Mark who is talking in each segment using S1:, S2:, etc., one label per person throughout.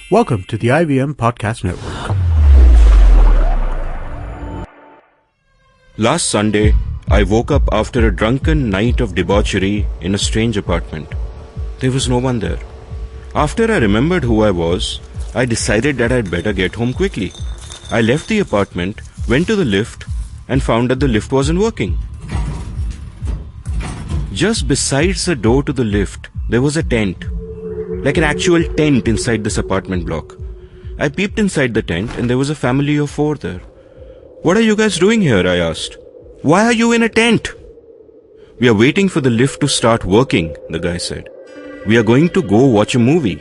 S1: Welcome to the IVM Podcast Network.
S2: Last Sunday, I woke up after a drunken night of debauchery in a strange apartment. There was no one there. After I remembered who I was, I decided that I'd better get home quickly. I left the apartment, went to the lift, and found that the lift wasn't working. Just besides the door to the lift, there was a tent. Like an actual tent inside this apartment block. I peeped inside the tent and there was a family of 4 there. "What are you guys doing here?" I asked. "Why are you in a tent?" "We are waiting for the lift to start working," the guy said. "We are going to go watch a movie.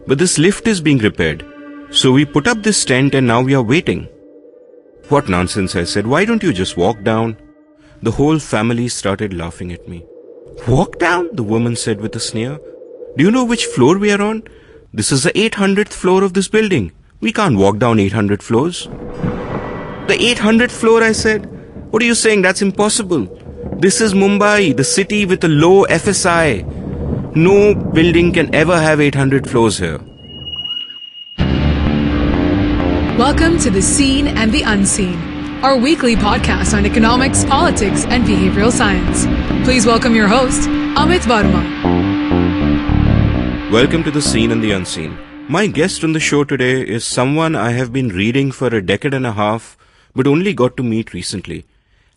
S2: But this lift is being repaired. So we put up this tent and now we are waiting." "What nonsense," I said. "Why don't you just walk down?" The whole family started laughing at me. "Walk down?" the woman said with a sneer. "Do you know which floor we are on? This is the 800th floor of this building. We can't walk down 800 floors." "The 800th floor," I said. "What are you saying? That's impossible. This is Mumbai, the city with a low FSI. No building can ever have 800 floors here."
S3: Welcome to The Seen and the Unseen, our weekly podcast on economics, politics, and behavioral science. Please welcome your host, Amit Varma.
S2: Welcome to The Seen and the Unseen. My guest on the show today is someone I have been reading for a decade and a half, but only got to meet recently.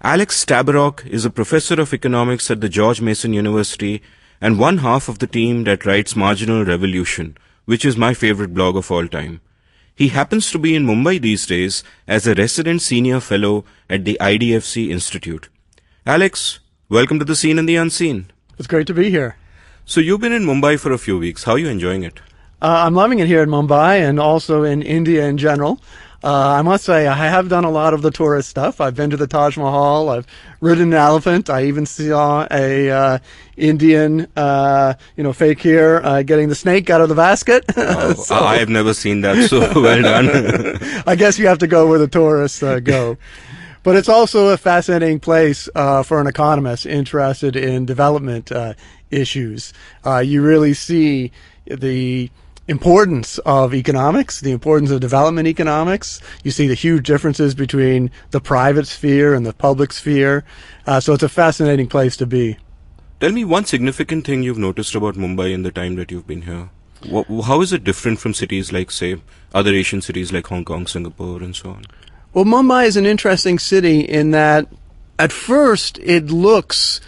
S2: Alex Tabarrok is a professor of economics at the George Mason University and one half of the team that writes Marginal Revolution, which is my favorite blog of all time. He happens to be in Mumbai these days as a resident senior fellow at the IDFC Institute. Alex, welcome to The Seen and the Unseen.
S4: It's great to be here.
S2: So you've been in Mumbai for a few weeks. How are you enjoying it?
S4: I'm loving it here in Mumbai and also in India in general. I must say, I have done a lot of the tourist stuff. I've been to the Taj Mahal. I've ridden an elephant. I even saw a Indian, fakir getting the snake out of the basket.
S2: So, I have never seen that, so well done.
S4: I guess you have to go where the tourists go. But it's also a fascinating place for an economist interested in development issues. You really see the importance of economics, the importance of development economics. You see the huge differences between the private sphere and the public sphere. So it's a fascinating place to be.
S2: Tell me one significant thing you've noticed about Mumbai in the time that you've been here. How is it different from cities like, say, other Asian cities like Hong Kong, Singapore, and so on?
S4: Well, Mumbai is an interesting city in that at first it looks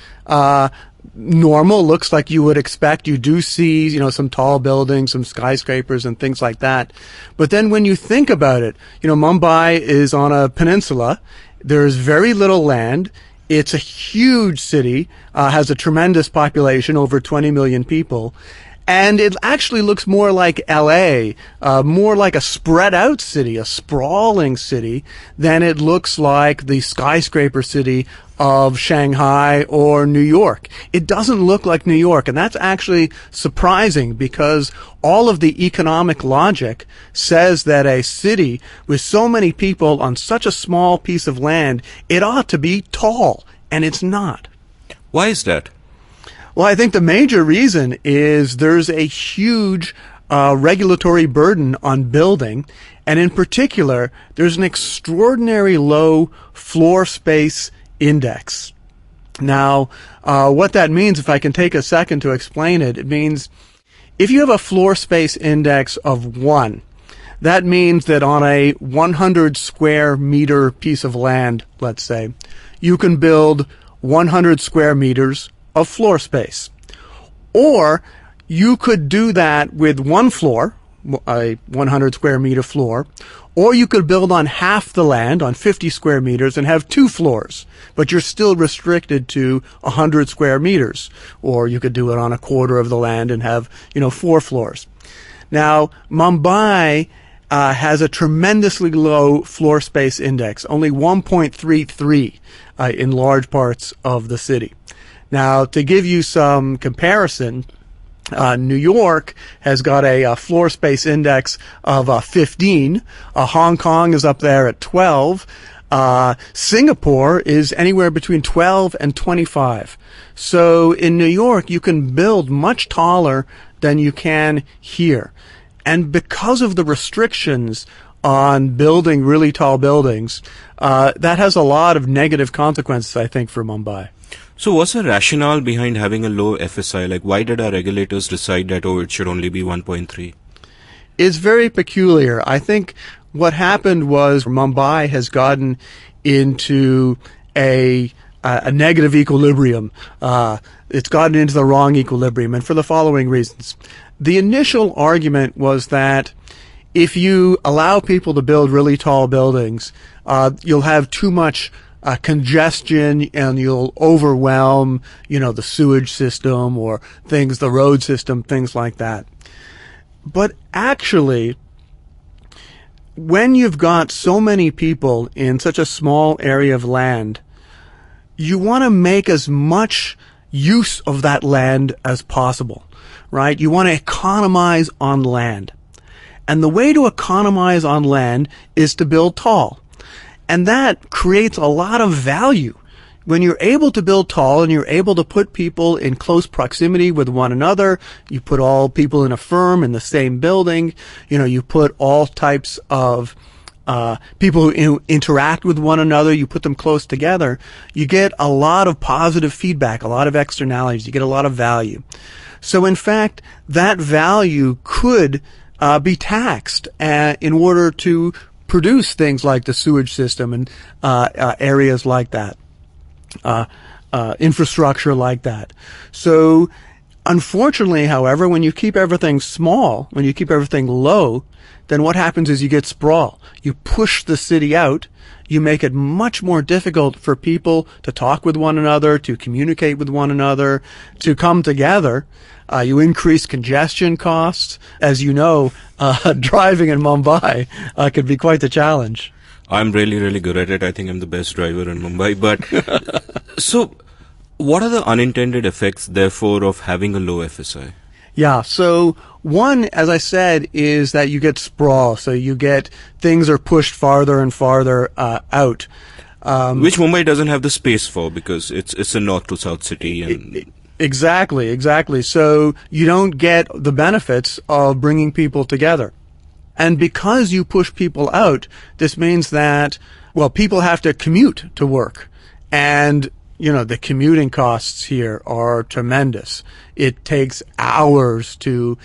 S4: normal, looks like you would expect. You do see, some tall buildings, some skyscrapers and things like that. But then when you think about it, Mumbai is on a peninsula. There's very little land. It's a huge city, has a tremendous population, over 20 million people. And it actually looks more like LA, more like a spread out city, a sprawling city, than it looks like the skyscraper city of Shanghai or New York. It doesn't look like New York, and that's actually surprising because all of the economic logic says that a city with so many people on such a small piece of land, it ought to be tall, and it's not.
S2: Why is that?
S4: Well, I think the major reason is there's a huge regulatory burden on building, and in particular, there's an extraordinary low floor space index. Now, what that means, if I can take a second to explain it, it means if you have a floor space index of 1, that means that on a 100 square meter piece of land, let's say, you can build 100 square meters of floor space. Or you could do that with one floor, a 100 square meter floor, or you could build on half the land, on 50 square meters, and have 2 floors, but you're still restricted to 100 square meters. Or you could do it on a quarter of the land and have, 4 floors. Now, Mumbai has a tremendously low floor space index, only 1.33 in large parts of the city. Now, to give you some comparison, New York has got a floor space index of 15. Hong Kong is up there at 12. Singapore is anywhere between 12 and 25. So in New York, you can build much taller than you can here. And because of the restrictions on building really tall buildings, that has a lot of negative consequences, I think, for Mumbai.
S2: So what's the rationale behind having a low FSI? Like, why did our regulators decide that, it should only be 1.3?
S4: It's very peculiar. I think what happened was Mumbai has gotten into a negative equilibrium. It's gotten into the wrong equilibrium, and for the following reasons. The initial argument was that if you allow people to build really tall buildings, you'll have too much congestion and you'll overwhelm, the sewage system or the road system, things like that. But actually, when you've got so many people in such a small area of land, you want to make as much use of that land as possible, right? You want to economize on land. And the way to economize on land is to build tall. And that creates a lot of value. When you're able to build tall and you're able to put people in close proximity with one another, you put all people in a firm in the same building, you put all types of people who interact with one another, you put them close together, you get a lot of positive feedback, a lot of externalities, you get a lot of value. So in fact, that value could be taxed in order to produce things like the sewage system and areas like that, infrastructure like that. So unfortunately, however, when you keep everything small, when you keep everything low, then what happens is you get sprawl. You push the city out. You make it much more difficult for people to talk with one another, to communicate with one another, to come together. You increase congestion costs. As you know, driving in Mumbai could be quite the challenge.
S2: I'm really, really good at it. I think I'm the best driver in Mumbai. But so what are the unintended effects, therefore, of having a low FSI?
S4: Yeah, so one, as I said, is that you get sprawl. So you get things are pushed farther and farther out.
S2: Which Mumbai doesn't have the space for, because it's a north to south city. And
S4: Exactly. So you don't get the benefits of bringing people together. And because you push people out, this means that, people have to commute to work. And the commuting costs here are tremendous. It takes hours to,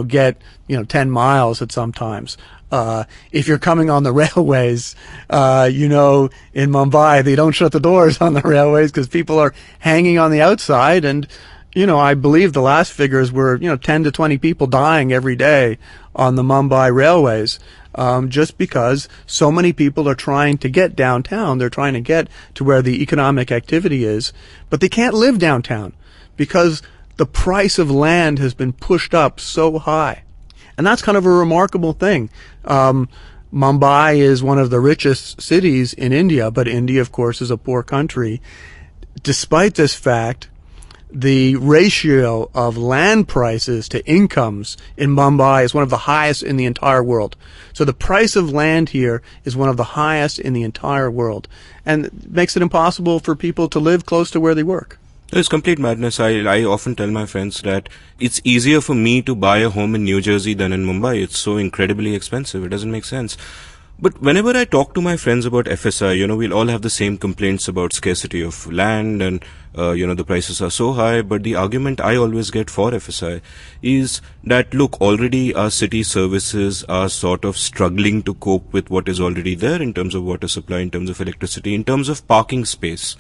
S4: get, 10 miles at sometimes. If you're coming on the railways, in Mumbai, they don't shut the doors on the railways because people are hanging on the outside. And, I believe the last figures were, 10 to 20 people dying every day on the Mumbai railways. Just because so many people are trying to get downtown. They're trying to get to where the economic activity is, but they can't live downtown because the price of land has been pushed up so high. And that's kind of a remarkable thing. Mumbai is one of the richest cities in India, but India, of course, is a poor country. Despite this fact, the ratio of land prices to incomes in Mumbai is one of the highest in the entire world. So the price of land here is one of the highest in the entire world, and it makes it impossible for people to live close to where they work.
S2: It's complete madness. I often tell my friends that it's easier for me to buy a home in New Jersey than in Mumbai. It's so incredibly expensive. It doesn't make sense. But whenever I talk to my friends about FSI, we'll all have the same complaints about scarcity of land and, the prices are so high. But the argument I always get for FSI is that, look, already our city services are sort of struggling to cope with what is already there in terms of water supply, in terms of electricity, in terms of parking space.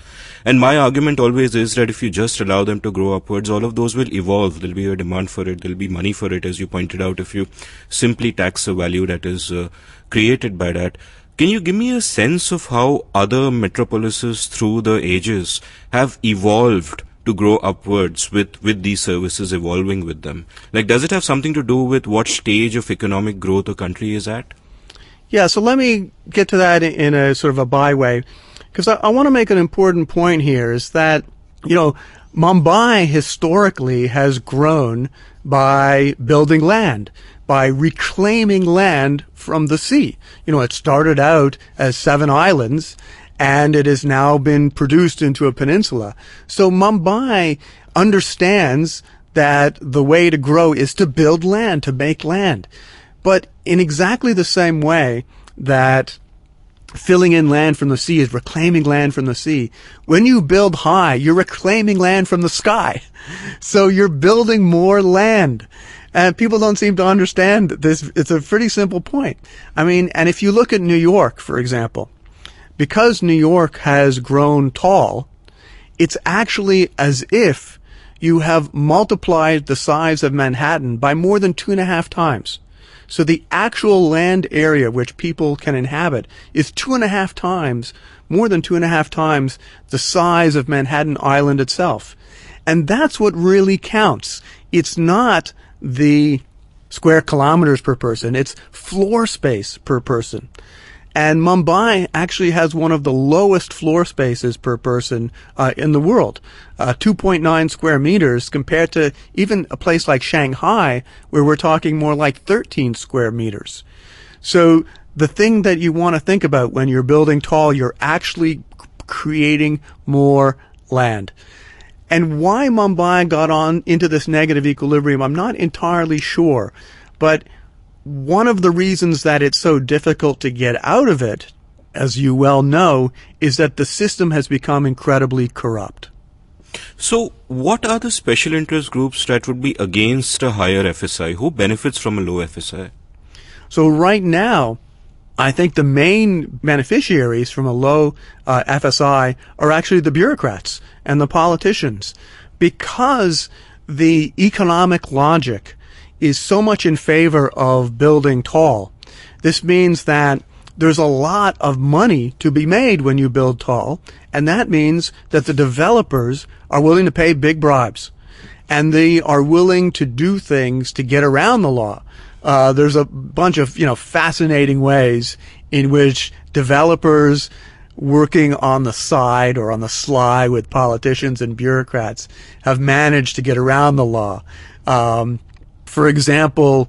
S2: And my argument always is that if you just allow them to grow upwards, all of those will evolve. There'll be a demand for it. There'll be money for it, as you pointed out, if you simply tax a value that is created by that. Can you give me a sense of how other metropolises through the ages have evolved to grow upwards with these services evolving with them? Like, does it have something to do with what stage of economic growth a country is at?
S4: Yeah, so let me get to that in a sort of a byway, because I want to make an important point here is that, Mumbai historically has grown by building land, by reclaiming land from the sea. It started out as 7 islands, and it has now been produced into a peninsula. So Mumbai understands that the way to grow is to build land, to make land. But in exactly the same way that filling in land from the sea is reclaiming land from the sea, when you build high, you're reclaiming land from the sky. So you're building more land. And people don't seem to understand this. It's a pretty simple point. I mean, and if you look at New York, for example, because New York has grown tall, it's actually as if you have multiplied the size of Manhattan by more than 2.5 times. So the actual land area which people can inhabit is 2.5 times, more than 2.5 times the size of Manhattan Island itself. And that's what really counts. It's not the square kilometers per person, it's floor space per person. And Mumbai actually has one of the lowest floor spaces per person in the world, 2.9 square meters compared to even a place like Shanghai, where we're talking more like 13 square meters. So the thing that you want to think about when you're building tall, you're actually creating more land. And why Mumbai got on into this negative equilibrium, I'm not entirely sure. But one of the reasons that it's so difficult to get out of it, as you well know, is that the system has become incredibly corrupt.
S2: So, what are the special interest groups that would be against a higher FSI? Who benefits from a low FSI?
S4: So right now, I think the main beneficiaries from a low FSI are actually the bureaucrats and the politicians, because the economic logic is so much in favor of building tall. This means that there's a lot of money to be made when you build tall, and that means that the developers are willing to pay big bribes, and they are willing to do things to get around the law. There's a bunch of, fascinating ways in which developers working on the side or on the sly with politicians and bureaucrats have managed to get around the law. For example,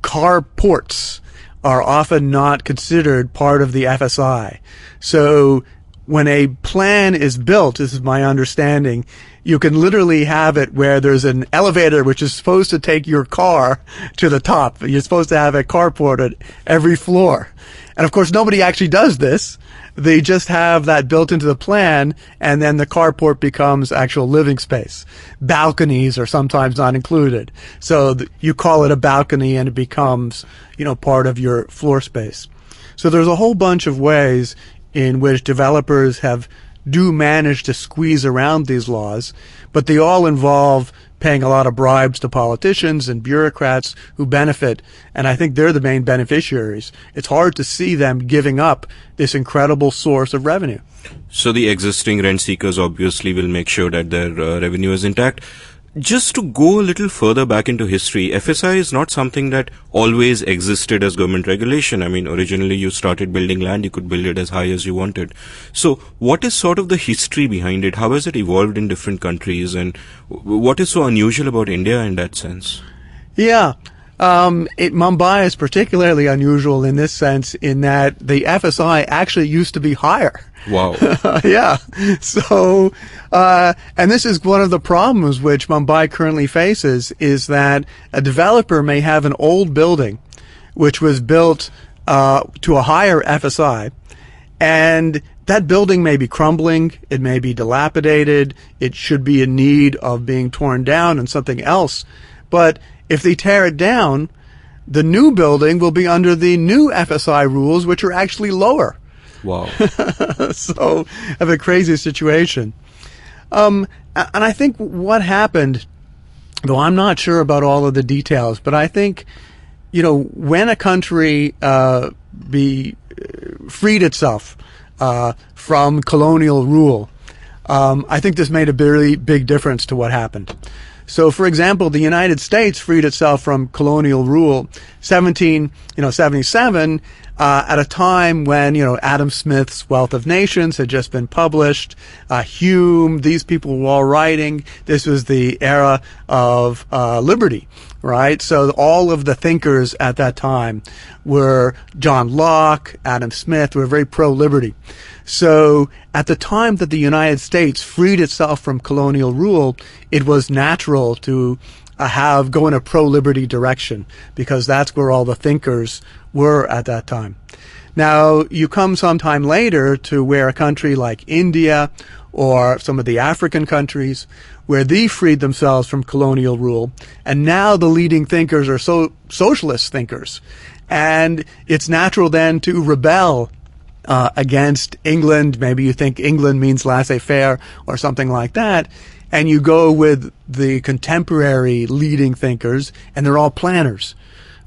S4: carports are often not considered part of the FSI. So when a plan is built, this is my understanding, you can literally have it where there's an elevator which is supposed to take your car to the top. You're supposed to have a carport at every floor. And of course, nobody actually does this. They just have that built into the plan, and then the carport becomes actual living space. Balconies are sometimes not included. So you call it a balcony and it becomes, part of your floor space. So there's a whole bunch of ways in which developers do manage to squeeze around these laws, but they all involve paying a lot of bribes to politicians and bureaucrats who benefit, and I think they're the main beneficiaries. It's hard to see them giving up this incredible source of revenue.
S2: So the existing rent seekers obviously will make sure that their revenue is intact. Just to go a little further back into history, FSI is not something that always existed as government regulation. I mean, originally you started building land, you could build it as high as you wanted. So what is sort of the history behind it? How has it evolved in different countries? And what is so unusual about India in that sense?
S4: Yeah. Mumbai is particularly unusual in this sense, in that the FSI actually used to be higher.
S2: Wow.
S4: Yeah. So, and this is one of the problems which Mumbai currently faces, is that a developer may have an old building which was built to a higher FSI, and that building may be crumbling, it may be dilapidated, it should be in need of being torn down and something else. But if they tear it down, the new building will be under the new FSI rules, which are actually lower.
S2: Wow.
S4: So, have a crazy situation. And I think what happened, though I'm not sure about all of the details, but I think, when a country freed itself from colonial rule, I think this made a very big difference to what happened. So, for example, the United States freed itself from colonial rule 1777 at a time when, Adam Smith's Wealth of Nations had just been published. Hume, these people were all writing. This was the era of liberty, right? So all of the thinkers at that time were John Locke, Adam Smith, were very pro-liberty. So at the time that the United States freed itself from colonial rule, it was natural to go in a pro-liberty direction, because that's where all the thinkers were at that time. Now, you come sometime later to where a country like India or some of the African countries, where they freed themselves from colonial rule, and now the leading thinkers are socialist thinkers. And it's natural then to rebel against England. Maybe you think England means laissez-faire or something like that, and you go with the contemporary leading thinkers, and they're all planners,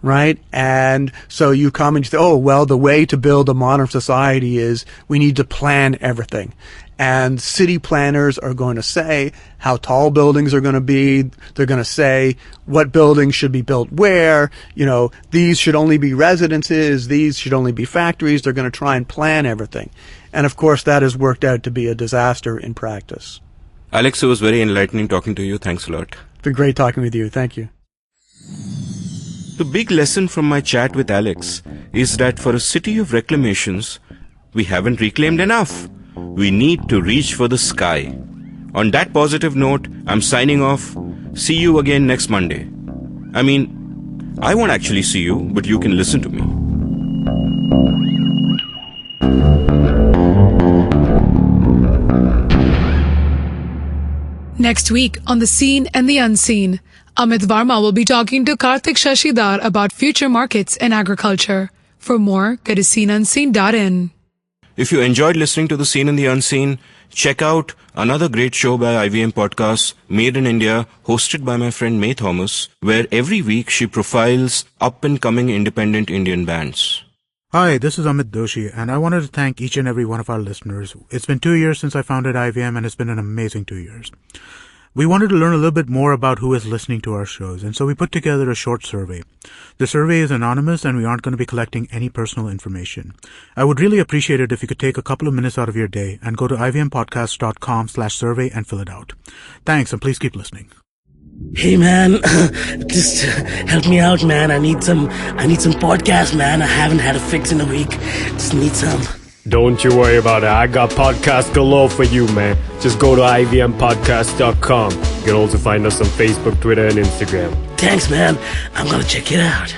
S4: right? And so you come and you say, oh, well, the way to build a modern society is we need to plan everything. And city planners are going to say how tall buildings are going to be. They're going to say what buildings should be built where. You know, these should only be residences. These should only be factories. They're going to try and plan everything. And of course, that has worked out to be a disaster in practice.
S2: Alex, it was very enlightening talking to you. Thanks a lot.
S4: It's been great talking with you. Thank you.
S2: The big lesson from my chat with Alex is that for a city of reclamations, we haven't reclaimed enough. We need to reach for the sky. On that positive note, I'm signing off. See you again next Monday. I mean, I won't actually see you, but you can listen to me.
S3: Next week on The Seen and the Unseen, Amit Varma will be talking to Karthik Shashidhar about future markets and agriculture. For more, go to seenunseen.in.
S2: If you enjoyed listening to The Seen and the Unseen, check out another great show by IVM Podcasts, Made in India, hosted by my friend May Thomas, where every week she profiles up-and-coming independent Indian bands.
S1: Hi, this is Amit Doshi, and I wanted to thank each and every one of our listeners. It's been 2 years since I founded IVM, and it's been an amazing 2 years. We wanted to learn a little bit more about who is listening to our shows, and so we put together a short survey. The survey is anonymous, and we aren't going to be collecting any personal information. I would really appreciate it if you could take a couple of minutes out of your day and go to ivmpodcast.com/survey and fill it out. Thanks, and please keep listening.
S5: Hey man, just help me out, man. I need some podcasts, man. I haven't had a fix in a week. Just need some.
S6: Don't you worry about it. I got podcasts galore for you, man. Just go to ivmpodcast.com. You can also find us on Facebook, Twitter, and Instagram.
S5: Thanks, man. I'm gonna check it out.